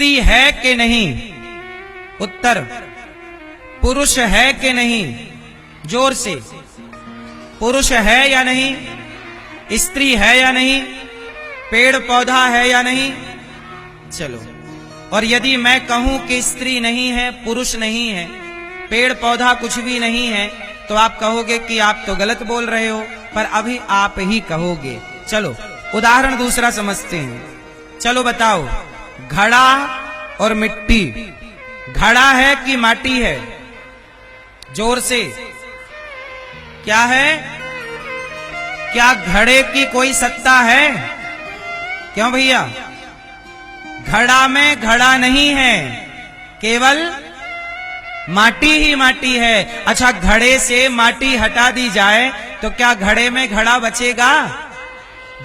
स्त्री है कि नहीं? उत्तर, पुरुष है कि नहीं? जोर से, पुरुष है या नहीं? स्त्री है या नहीं? पेड़ पौधा है या नहीं? चलो, और यदि मैं कहूं कि स्त्री नहीं है, पुरुष नहीं है, पेड़ पौधा कुछ भी नहीं है, तो आप कहोगे कि आप तो गलत बोल रहे हो, पर अभी आप ही कहोगे। चलो उदाहरण दूसरा समझते हैं। चलो बताओ, घड़ा और मिट्टी, घड़ा है कि माटी है? जोर से, क्या है? क्या घड़े की कोई सत्ता है? क्यों भैया? घड़ा में घड़ा नहीं है, केवल माटी ही माटी है। अच्छा, घड़े से माटी हटा दी जाए तो क्या घड़े में घड़ा बचेगा?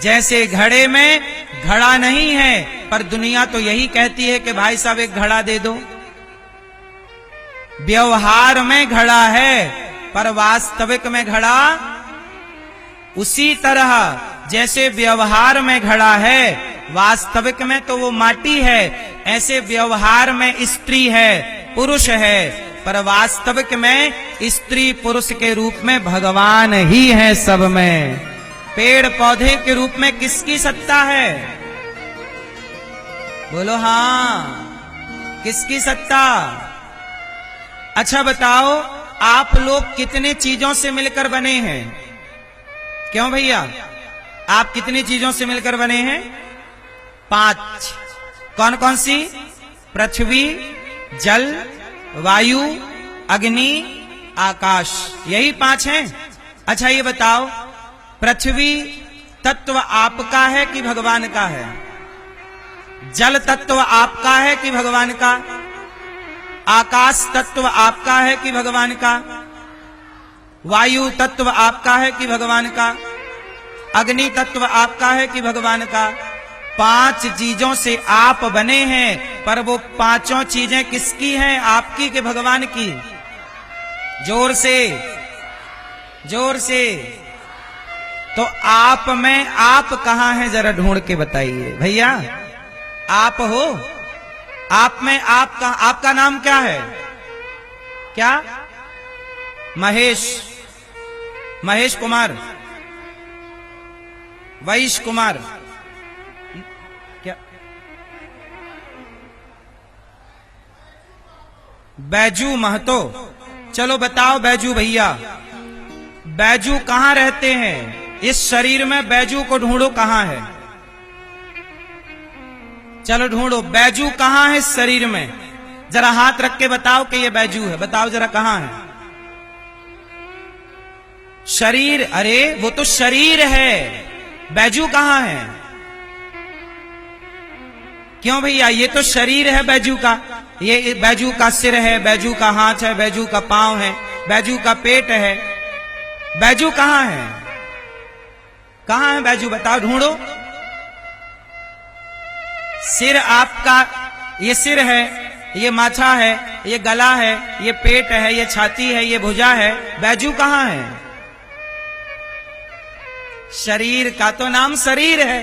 जैसे घड़े में घड़ा नहीं है, पर दुनिया तो यही कहती है कि भाई साहब एक घड़ा दे दो। व्यवहार में घड़ा है, पर वास्तविक में घड़ा। उसी तरह जैसे व्यवहार में घड़ा है, वास्तविक में तो वो माटी है, ऐसे व्यवहार में स्त्री है, पुरुष है, पर वास्तविक में स्त्री पुरुष के रूप में भगवान ही है सब में। पेड़ पौधे के रूप में किसकी सत्ता है? बोलो हाँ, किसकी सत्ता? अच्छा बताओ, आप लोग कितने चीजों से मिलकर बने हैं? क्यों भैया, आप कितनी चीजों से मिलकर बने हैं? 5। कौन कौन सी? पृथ्वी, जल, वायु, अग्नि, आकाश, यही 5 हैं। अच्छा ये बताओ, पृथ्वी तत्व आपका है कि भगवान का है? जल तत्व आपका है कि भगवान का? आकाश तत्व आपका है कि भगवान का? वायु तत्व आपका है कि भगवान का? अग्नि तत्व आपका है कि भगवान का? 5 चीजों से आप बने हैं, पर वो 5 चीजें किसकी हैं? आपकी कि भगवान की? जोर से, जोर से। तो आप में आप कहां हैं, जरा ढूंढ के बताइए भैया। आप हो? आप में आप का, आपका नाम क्या है? क्या? महेश, महेश कुमार, वैश कुमार, क्या? बैजू महतो। चलो बताओ बैजू भैया, बैजू कहां रहते हैं? इस शरीर में बैजू को ढूंढो, कहां है? चलो ढूंढो, बैजू कहां है इस शरीर में? जरा हाथ रख के बताओ कि ये बैजू है, बताओ जरा कहां है? शरीर, अरे वो तो शरीर है, बैजू कहां है? क्यों भैया, ये तो शरीर है बैजू का। ये बैजू का सिर है, बैजू का हाथ है, बैजू का पांव है, बैजू का पेट है। बैजू कहां है? कहां है बैजू, बताओ, ढूंढो। सिर आपका, ये सिर है, ये माथा है, ये गला है, ये पेट है, ये छाती है, ये भुजा है। बैजू कहां है? शरीर का तो नाम शरीर है,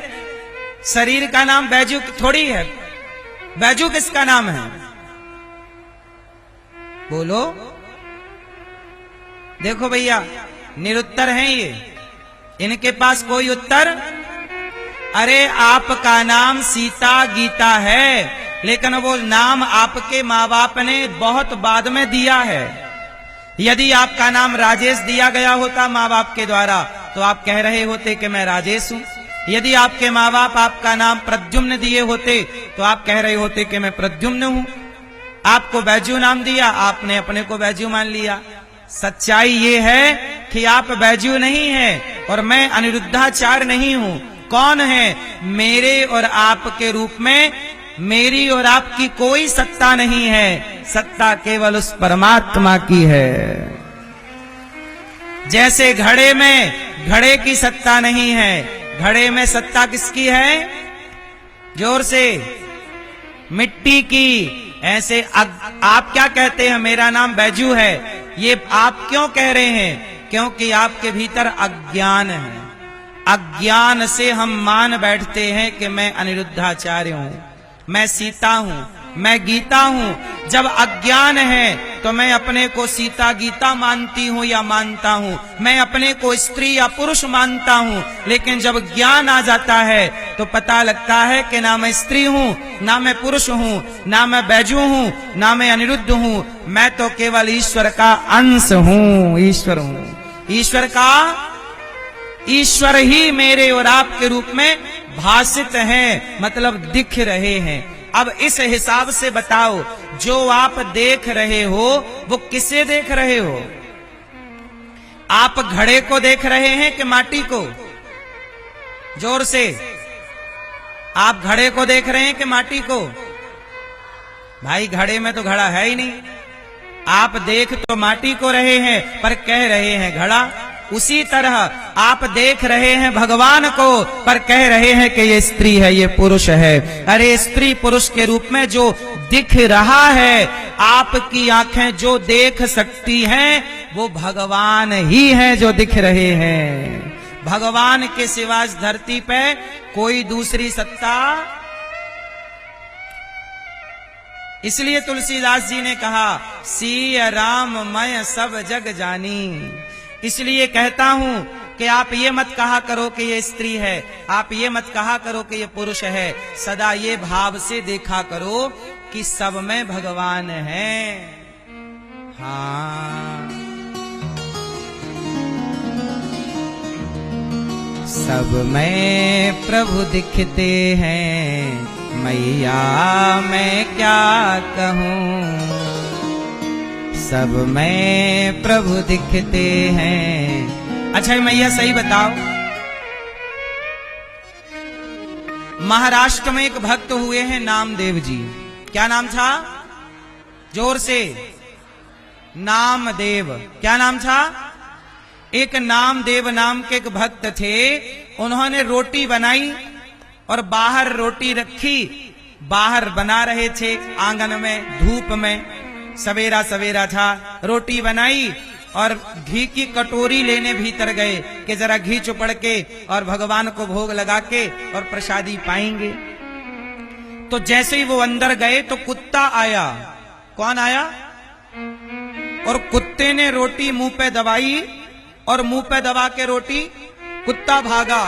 शरीर का नाम बैजू थोड़ी है। बैजू किसका नाम है? बोलो। देखो भैया, निरुत्तर हैं ये, इनके पास कोई उत्तर। अरे आपका नाम सीता गीता है, लेकिन वो नाम आपके माँ बाप ने बहुत बाद में दिया है। यदि आपका नाम राजेश दिया गया होता माँ बाप के द्वारा, तो आप कह रहे होते कि मैं राजेश हूं। यदि आपके माँ बाप आपका नाम प्रद्युम्न दिए होते, तो आप कह रहे होते कि मैं प्रद्युम्न हूं। आपको बैजू नाम दिया, आपने अपने को बैजू मान लिया। सच्चाई ये है कि आप बैजू नहीं हैं और मैं अनिरुद्धाचार्य नहीं हूं। कौन है? मेरे और आपके रूप में मेरी और आपकी कोई सत्ता नहीं है, सत्ता केवल उस परमात्मा की है। जैसे घड़े में घड़े की सत्ता नहीं है, घड़े में सत्ता किसकी है? जोर से, मिट्टी की। ऐसे आप क्या कहते हैं? मेरा नाम बैजू है। ये आप क्यों कह रहे हैं? क्योंकि आपके भीतर अज्ञान है। अज्ञान से हम मान बैठते हैं कि मैं अनिरुद्धाचार्य हूं, मैं सीता हूं। मैं गीता हूं। जब अज्ञान है तो मैं अपने को सीता गीता मानती हूं या मानता हूं, मैं अपने को स्त्री या पुरुष मानता हूं। लेकिन जब ज्ञान आ जाता है तो पता लगता है कि ना मैं स्त्री हूं, ना मैं पुरुष हूं, ना मैं बैजू हूं, ना मैं अनिरुद्ध हूं। मैं तो केवल ईश्वर का अंश हूं, ईश्वर हूं। ईश्वर ही मेरे और आपके रूप में भासित हैं, मतलब दिख रहे हैं। अब इस हिसाब से बताओ, जो आप देख रहे हो वो किसे देख रहे हो? आप घड़े को देख रहे हैं कि माटी को? जोर से, आप घड़े को देख रहे हैं कि माटी को? भाई घड़े में तो घड़ा है ही नहीं। आप देख तो माटी को रहे हैं पर कह रहे हैं घड़ा। उसी तरह आप देख रहे हैं भगवान को पर कह रहे हैं कि ये स्त्री है, ये पुरुष है। अरे स्त्री पुरुष के रूप में जो दिख रहा है, आपकी आंखें जो देख सकती हैं, वो भगवान ही हैं जो दिख रहे हैं। भगवान के सिवा इस धरती पे कोई दूसरी सत्ता। इसलिए तुलसीदास जी ने कहा, सिय राम मैं सब जग जानी। इसलिए कहता हूं कि आप ये मत कहा करो कि ये स्त्री है, आप ये मत कहा करो कि ये पुरुष है। सदा ये भाव से देखा करो कि सब में भगवान है। हाँ, सब में प्रभु दिखते हैं, मैया मैं क्या कहूँ। सब में प्रभु दिखते हैं। अच्छा मैया सही बताओ, महाराष्ट्र में एक भक्त हुए हैं नामदेव जी। क्या नाम था? जोर से, नामदेव। क्या नाम था? एक नामदेव नाम के एक भक्त थे। उन्होंने रोटी बनाई और बाहर रोटी रखी। बाहर बना रहे थे आंगन में, धूप में। सवेरा सवेरा था, रोटी बनाई और घी की कटोरी लेने भीतर गए कि जरा घी चुपड़ के और भगवान को भोग लगा के और प्रसादी पाएंगे। तो जैसे ही वो अंदर गए तो कुत्ता आया। कौन आया? और कुत्ते ने रोटी मुंह पे दबाई और मुंह पे दबा के रोटी कुत्ता भागा।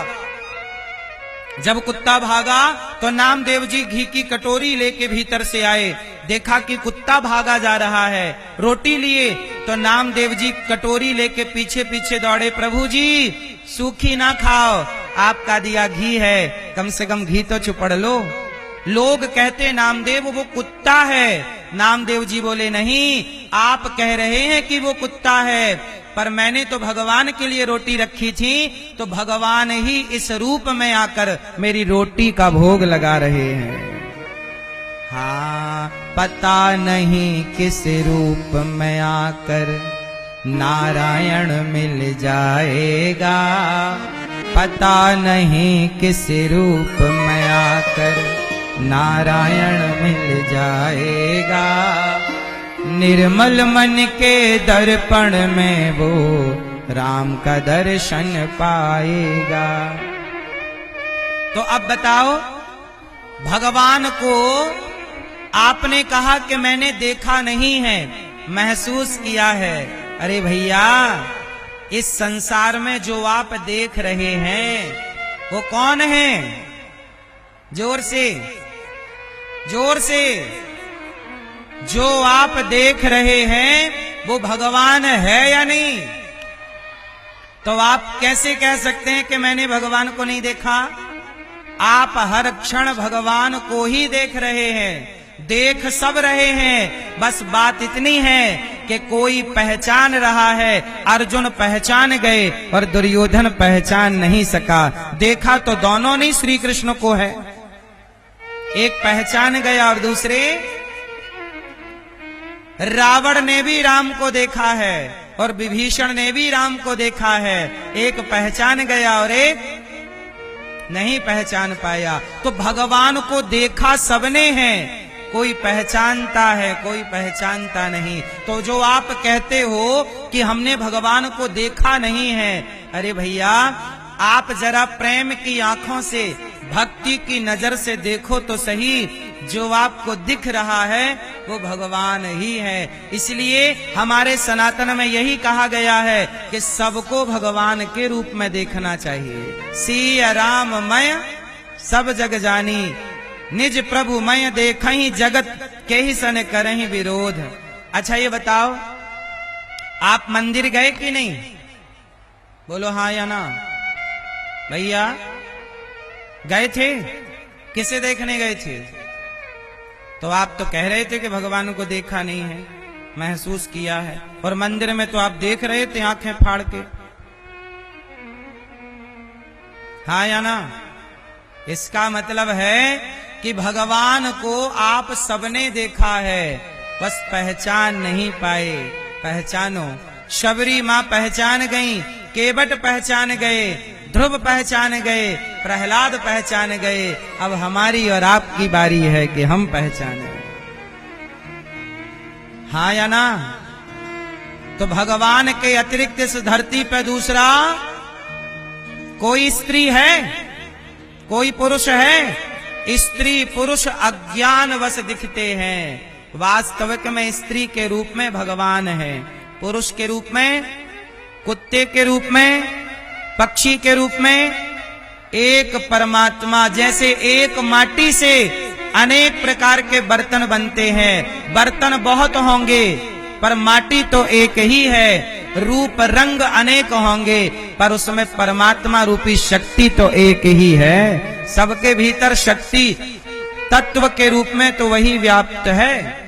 जब कुत्ता भागा तो नामदेव जी घी की कटोरी लेके भीतर से आए। देखा कि कुत्ता भागा जा रहा है, रोटी लिए तो नामदेव जी कटोरी लेके पीछे पीछे दौड़े। प्रभु जी सूखी ना खाओ, आपका दिया घी है, कम से कम घी तो चुपड़ लो। लोग कहते नामदेव वो कुत्ता है। नामदेव जी बोले नहीं, आप कह रहे हैं कि वो कुत्ता है, पर मैंने तो भगवान के लिए रोटी रखी थी, तो भगवान ही इस रूप में आकर मेरी रोटी का भोग लगा रहे हैं। हाँ, पता नहीं किस रूप में आकर नारायण मिल जाएगा। पता नहीं किस रूप में आकर नारायण मिल जाएगा। निर्मल मन के दर्पण में वो राम का दर्शन पाएगा। तो अब बताओ, भगवान को आपने कहा कि मैंने देखा नहीं है, महसूस किया है। अरे भैया, इस संसार में जो आप देख रहे हैं वो कौन है? जोर से, जोर से। जो आप देख रहे हैं वो भगवान है या नहीं? तो आप कैसे कह सकते हैं कि मैंने भगवान को नहीं देखा? आप हर क्षण भगवान को ही देख रहे हैं, देख सब रहे हैं। बस बात इतनी है कि कोई पहचान रहा है। अर्जुन पहचान गए और दुर्योधन पहचान नहीं सका। देखा तो दोनों ने श्री कृष्ण को है, एक पहचान गया और दूसरे, रावण ने भी राम को देखा है और विभीषण ने भी राम को देखा है। एक पहचान गया और एक नहीं पहचान पाया। तो भगवान को देखा सबने है, कोई पहचानता है, कोई पहचानता नहीं। तो जो आप कहते हो कि हमने भगवान को देखा नहीं है, अरे भैया, आप जरा प्रेम की आंखों से, भक्ति की नजर से देखो तो सही। जो आपको दिख रहा है वो भगवान ही है। इसलिए हमारे सनातन में यही कहा गया है कि सबको भगवान के रूप में देखना चाहिए। सिय राम मय सब जग जानी, निज प्रभु मय देखहि जगत के ही सन करहि विरोध। अच्छा ये बताओ, आप मंदिर गए कि नहीं? बोलो हाँ या ना। भैया गए थे? किसे देखने गए थे? तो आप तो कह रहे थे कि भगवान को देखा नहीं है, महसूस किया है, और मंदिर में तो आप देख रहे थे आंखें फाड़ के। हाँ या ना? इसका मतलब है कि भगवान को आप सबने देखा है, बस पहचान नहीं पाए। पहचानो। शबरी मां पहचान गई, केवट पहचान गए, ध्रुव पहचान गए, प्रहलाद पहचान गए। अब हमारी और आपकी बारी है कि हम पहचाने। हाँ या ना? तो भगवान के अतिरिक्त इस धरती पर दूसरा कोई स्त्री है? कोई पुरुष है? स्त्री पुरुष अज्ञानवश दिखते हैं, वास्तविक में स्त्री के रूप में भगवान है, पुरुष के रूप में, कुत्ते के रूप में, पक्षी के रूप में एक परमात्मा। जैसे एक माटी से अनेक प्रकार के बर्तन बनते हैं, बर्तन बहुत होंगे पर माटी तो एक ही है, रूप रंग अनेक होंगे पर उसमें परमात्मा रूपी शक्ति तो एक ही है। सबके भीतर शक्ति तत्व के रूप में तो वही व्याप्त है।